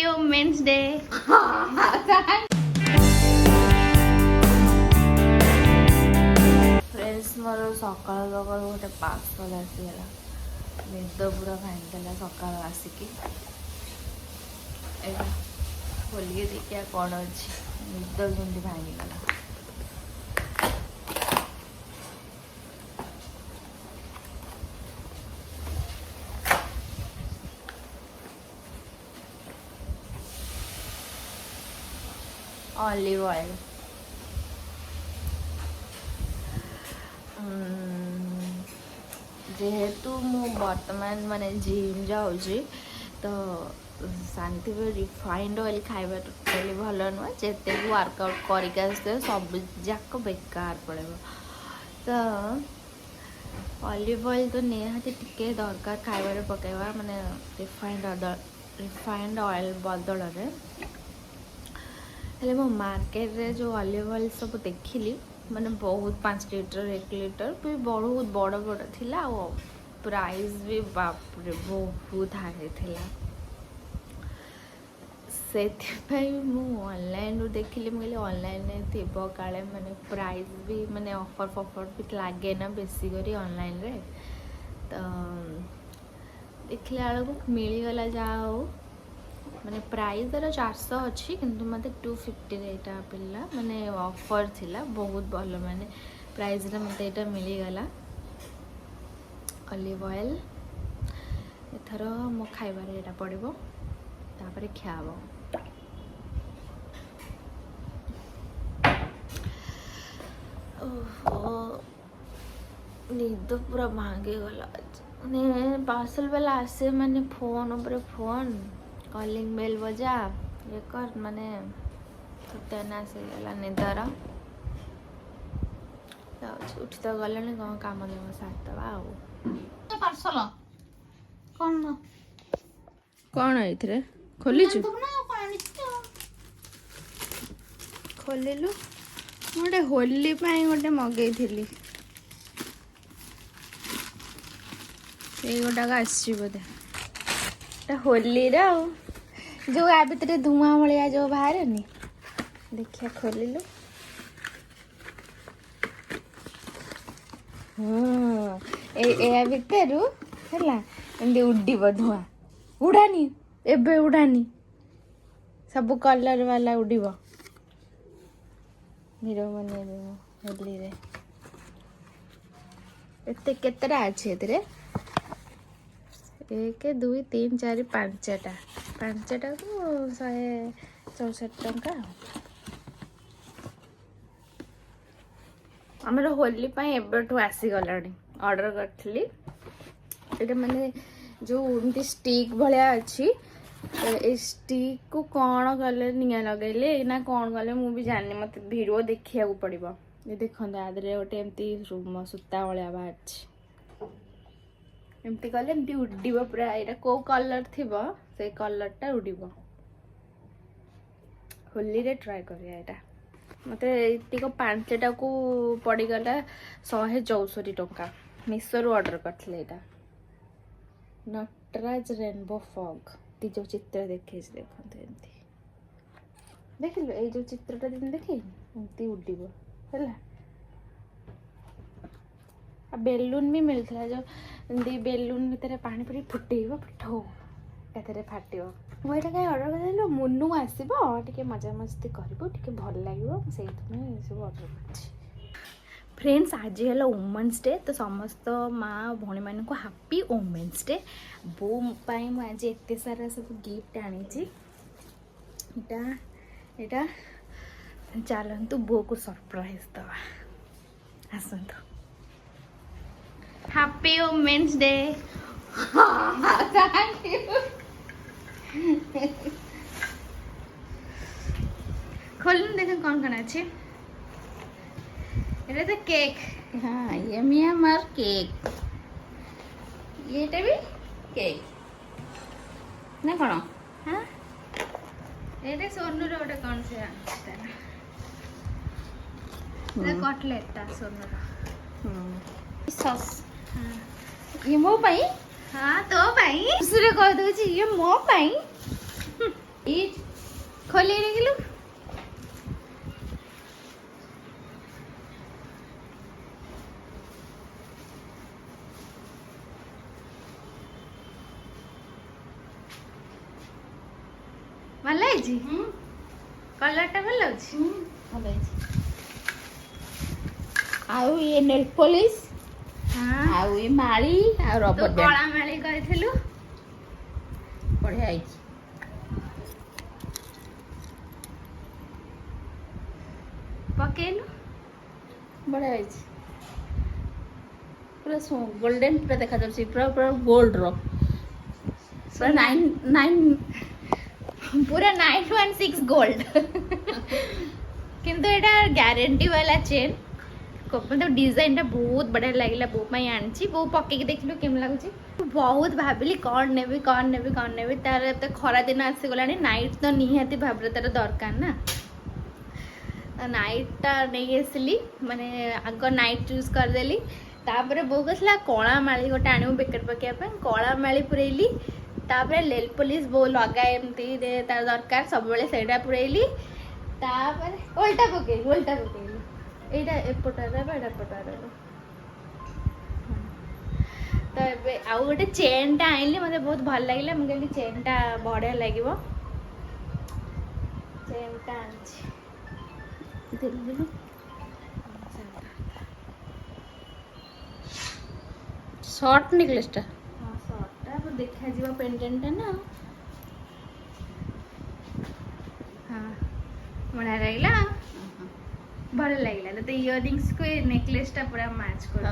Women's Day. Friends मोर सकाल सकाल गोटे पार्सल आसीगला निद पूरा भांगीदेला सकाल आसिकी खोलिए देखिए कौन अच्छी निद केमती भांगीगला ऑलिव ऑयल जेहेतु मु बर्तमान माने जिम जाऊँगी तो शांति रिफाइंड ऑयल खाइबा टोटली भल नुह जिते भी वर्कआउट करके आसते सब जाक बेकार पड़े तो ऑलिव ऑयल तो निहाती टिके दरकार खाइबार पकेवा माने रिफाइंड ऑयल बदल में हेले मो मार्केट रे जो ऑलिव ऑयल सब देखिली माने बहुत 5 लीटर 1 लीटर भी बहुत बड़ बड़ थिला और प्राइस भी बाप रे बहुत हाई थिला से मु ऑनलाइन रू देखिली मुझे ऑनलाइन थी काले माने प्राइस भी माने ऑफर फफर भी लगे ना बेसी करी ऑनलाइन रे तो देखला बेलू मिलगला जहाँ हो माने प्राइस तर 400 अच्छी किंतु मत 250 रेटा पिला माने ऑफर थिला बहुत भल माने प्राइस रे मत एटा मिलगला ऑलिव ऑयल एथर मो खाइबार एटा पड़िबो तापरे खियाबो निद पूरा भांगी गला माने पार्सल वाला आसे माने फोन ऊपर फोन कॉलिंग बेल बजा ये कर माने सत्यानाश होगा निदर उठ तो गले कौन काम देव सारदवा पार्सल कौन कौन ये खोलीचु खोलिलु गोटे होली गोटे मगई गोटाक आसी बोधे होली रो जो आ भितर धुआं भाया जो बाहर नी देखिए खोलिलु भितर है उड़ब धुआं उड़ानी एबे उड़ानी सब कलर वाला उड़ब हीरो बने होली रे एते केतरा अच्छे एते 1 2 3 4 5टा को 164 टंका आमर होली एबठू आसीगला ऑर्डर करी माने जो एमती स्टिक भाया अच्छी स्टिक को कौन कले निया लगेले ना कौन कले मुझे जानी मत वीडियो देखा पड़ो ये देखते आदि गोटे एमती सूता भाया बाहर एमती कले एमती उड़ब पूरा यहाँ कौ कलर थी से कलरटा उड़ब होली रे ट्राए करिया मत ये 5टा को पड़गला 164 टंका मिशो रू ऑर्डर करथिले एटा नटराज रेनबो फॉग ती जो चित्र देखे देखते एमती देखिल ये जो चित्रटा दिन देखे एमती उड़ब है बेलून भी मिलता जो बेलून भितर पानी पड़ी फुटेब ठो एथे फाट मुझे कहीं ऑर्डर कर मुनू आसो टे मजा मस्ती कर भल लगे से सब ऑर्डर कर फ्रेंड्स आज है वुमेन्स डे तो समस्त माँ भौणी मान को हैप्पी वुमेन्स डे बो आज एत सारा सब गिफ्ट आनी चलतु बो को सरप्राइज दवा आसतु happy women's day thank you खोलूँ देख कौन कौन अच्छे ये तो केक हाँ ये हमार केक ये भी केक ना कौन हाँ ये सोनू रोटे कौन से कटलेट सोनू सस ये मो पाई हाँ तो पाई दूसरे कह दो ये मो पाई खोली ଦେଖିଲୁ ଭଲ ହେଇଛି କଲରଟା ଭଲ ଲାଗୁଛି ଭଲ ହେଇଛି। ଆଉ ଇଏ ନେଲ୍ ପଲିଶ ଆଉ ଏ ମାଳି ଆଉ ତୁ ରବର କଳା ବ୍ୟାଣ୍ଡ ମାଳି କହିଥିଲୁ ବଢିଆ ହେଇଛି। ପକେଇଲୁ ବଢିଆ ହେଇଛି ପୁରା ଗୋଲ୍ଡେନ ପୁରା ଦେଖାଯାଉଛି ପୁରା ପୁରା ଗୋଲ୍ଡର ପୁରା ନାଇନ୍ पूरा 916 गोल्ड किंतु एटा गारंटी वाला चेन मतलब डिजाइन टा बहुत बढ़िया लगिला बो पई आनची बो पके के देखलु केम लागुची बहुत भाबिली कौन नेबी तार तो खरा दिन आसी गलानी नाइट तो निहाती भाबरे तार दरकार ना नाइट टा नहीं आसली माने आग नाइट चूज कर देली तापरे बो कसला कळा माळी गोटे आनिबो बेकेट पकेया पे कळा माळी पुरेली तापरे लेल पुलिस बो लगा एमती तार दरकार सब बेले सेटा पुरेली तापरे उल्टा पकेली एटा एपटारे बेडा पटारे तो एबे आउ गोटे चेन टा आइली मते बहुत भल लागिला म कहली चेन टा बढ़िया लागिवो चेन टा आनछि शॉर्ट नेकलेस टा हाँ शॉर्ट टा देखा जीवा पेंडेंट टा ना हाँ बढ़िया लागिला भल लागिला तो इयरिंग्स को नेकलेस टा पूरा मैच कर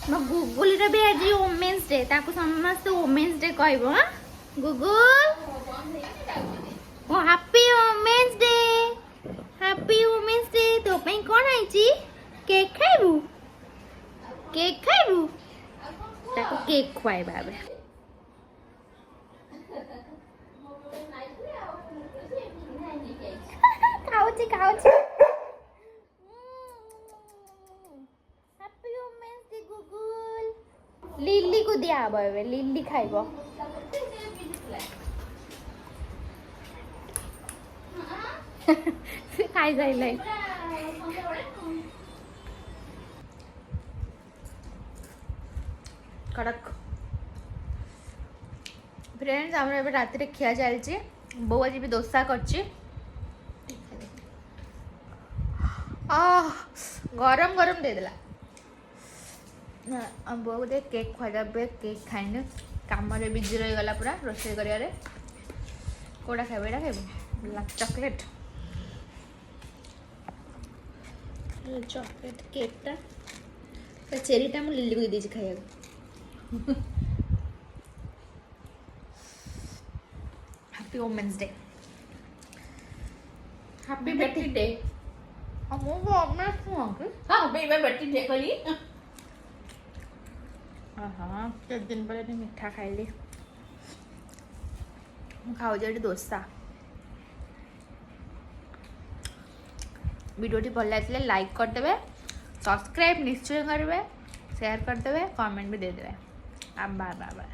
म गुगुल रे भी आज वुमेन्स डे ताको समस्त वुमेन्स डे कहबो हां गुगुल ओ हैप्पी वुमेन्स डे तो पई कोन आइची केक खाइबू ताको केक खुआई बाबे खाउची happy women's day guggul lily को दिया बाबे लिली खाइबो खाई जाइलाई कड़क फ्रेंड्स आम रात खिया चलती बो आज भी दोसा कर गरम गरम दे देला बो गोटे केक खुआ केक खाइने कम बिजी रही गला पूरा रोषे कर कौटा खाइब एटा खाइब चॉकलेट चॉकलेट केकटा चेरीटा मुझे लिली को दे खाइए happy women's day happy birthday हमो वुमेन्स डे हां बेबी बर्थडे कली हाँ एक दिन पर मिठा खाइली खाऊ जे दोसा वीडियोटी भल लगे लाइक करदे सब्सक्राइब निश्चय करेंगे शेयर करदे कमेंट भी देदेवे बाय बाय बाय।